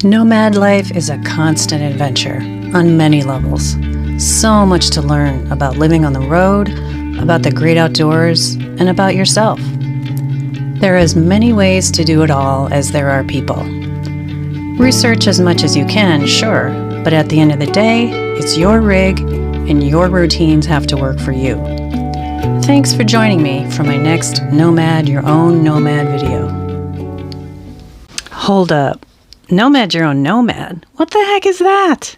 Nomad life is a constant adventure on many levels. So much to learn about living on the road, about the great outdoors, and about yourself. There are as many ways to do it all as there are people. Research as much as you can, sure, but at the end of the day, it's your rig and your routines have to work for you. Thanks for joining me for my next Nomad Your Own Nomad video. Hold up. Nomad Your Own Nomad? What the heck is that?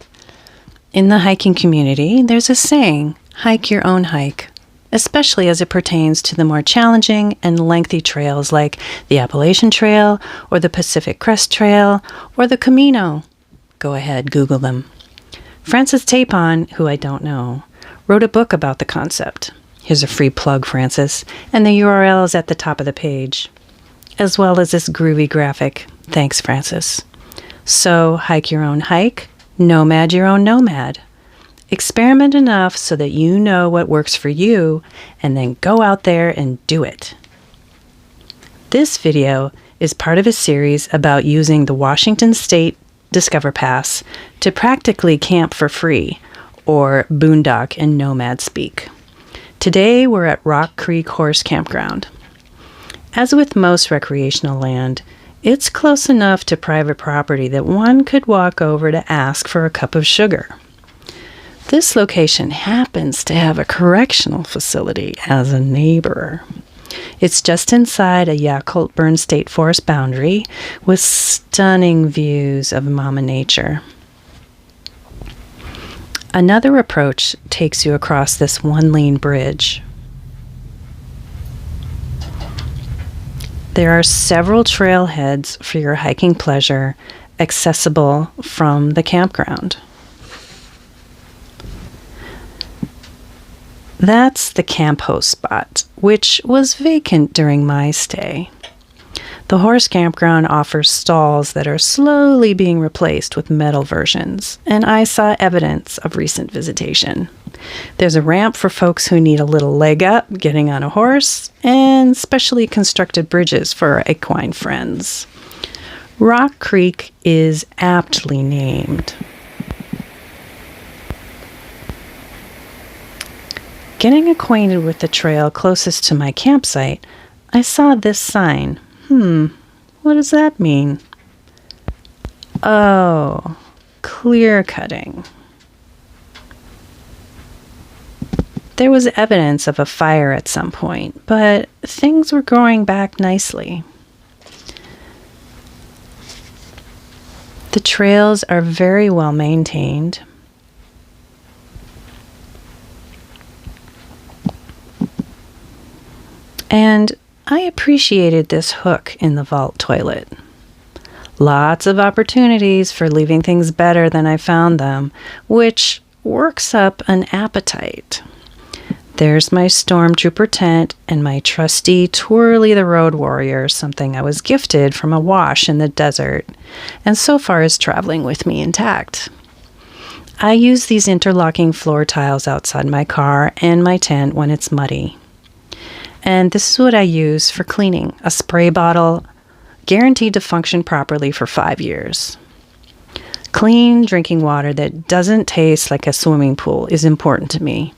In the hiking community, there's a saying, hike your own hike, especially as it pertains to the more challenging and lengthy trails like the Appalachian Trail or the Pacific Crest Trail or the Camino. Go ahead, Google them. Francis Tapon, who I don't know, wrote a book about the concept. Here's a free plug, Francis, and the URL is at the top of the page, as well as this groovy graphic. Thanks, Francis. So, hike your own hike, nomad your own nomad. Experiment enough so that you know what works for you, and then go out there and do it. This video is part of a series about using the Washington State Discover Pass to practically camp for free, or boondock in nomad-speak. Today we're at Rock Creek Horse Campground. As with most recreational land, it's close enough to private property that one could walk over to ask for a cup of sugar. This location happens to have a correctional facility as a neighbor. It's just inside a Yakult-Burn State Forest boundary with stunning views of Mama Nature. Another approach takes you across this one-lane bridge. There are several trailheads for your hiking pleasure accessible from the campground. That's the camp host spot, which was vacant during my stay. The horse campground offers stalls that are slowly being replaced with metal versions, and I saw evidence of recent visitation. There's a ramp for folks who need a little leg up getting on a horse, and specially constructed bridges for our equine friends. Rock Creek is aptly named. Getting acquainted with the trail closest to my campsite, I saw this sign. What does that mean? Oh, clear cutting. There was evidence of a fire at some point, but things were growing back nicely. The trails are very well maintained. And I appreciated this hook in the vault toilet. Lots of opportunities for leaving things better than I found them, which works up an appetite. There's my stormtrooper tent and my trusty Twirly the Road Warrior, something I was gifted from a wash in the desert, and so far is traveling with me intact. I use these interlocking floor tiles outside my car and my tent when it's muddy. And this is what I use for cleaning, a spray bottle guaranteed to function properly for 5 years. Clean drinking water that doesn't taste like a swimming pool is important to me.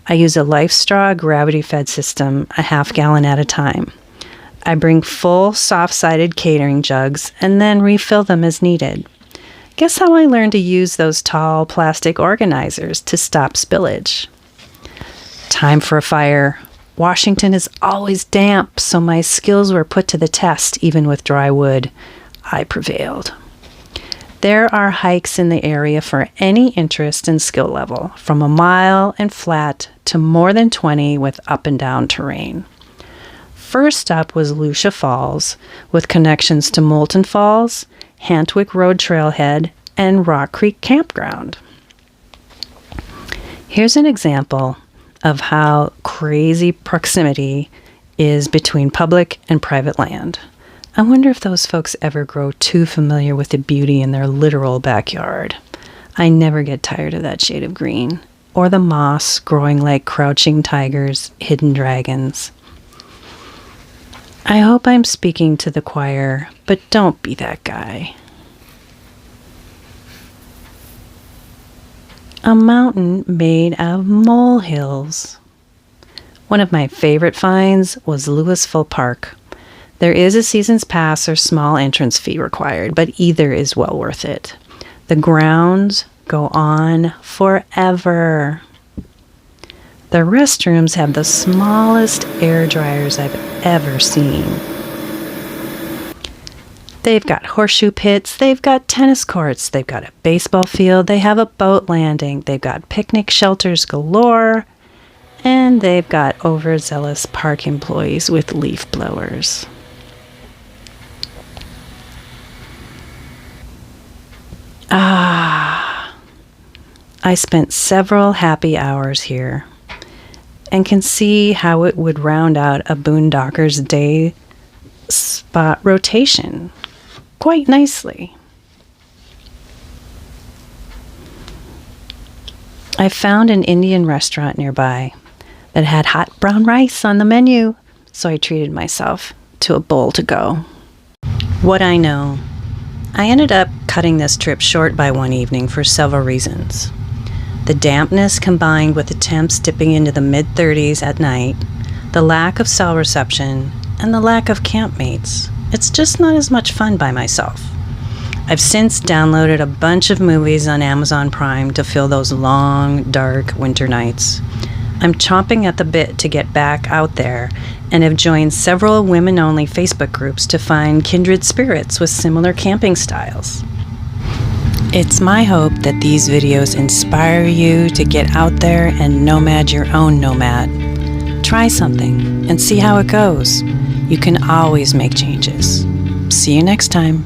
I use a LifeStraw gravity-fed system, a half-gallon at a time. I bring full soft-sided catering jugs and then refill them as needed. Guess how I learned to use those tall plastic organizers to stop spillage? Time for a fire. Washington is always damp, so my skills were put to the test even with dry wood. I prevailed. There are hikes in the area for any interest and skill level, from a mile and flat to more than 20 with up and down terrain. First up was Lucia Falls, with connections to Moulton Falls, Hantwick Road Trailhead, and Rock Creek Campground. Here's an example of how crazy proximity is between public and private land. I wonder if those folks ever grow too familiar with the beauty in their literal backyard. I never get tired of that shade of green, or the moss growing like crouching tigers, hidden dragons. I hope I'm speaking to the choir, but don't be that guy. a mountain made of molehills. One of my favorite finds was Louisville Park. There is a season's pass or small entrance fee required, but either is well worth it. The grounds go on forever. The restrooms have the smallest air dryers I've ever seen. They've got horseshoe pits, they've got tennis courts, they've got a baseball field, they have a boat landing, they've got picnic shelters galore, and they've got overzealous park employees with leaf blowers. I spent several happy hours here and can see how it would round out a boondocker's day spot rotation quite nicely. I found an Indian restaurant nearby that had hot brown rice on the menu, so I treated myself to a bowl to go. What I know. I ended up cutting this trip short by one evening for several reasons. The dampness combined with the temps dipping into the mid-30s at night, the lack of cell reception, and the lack of campmates. It's just not as much fun by myself. I've since downloaded a bunch of movies on Amazon Prime to fill those long, dark winter nights. I'm chomping at the bit to get back out there and have joined several women-only Facebook groups to find kindred spirits with similar camping styles. It's my hope that these videos inspire you to get out there and nomad your own nomad. Try something and see how it goes. You can always make changes. See you next time.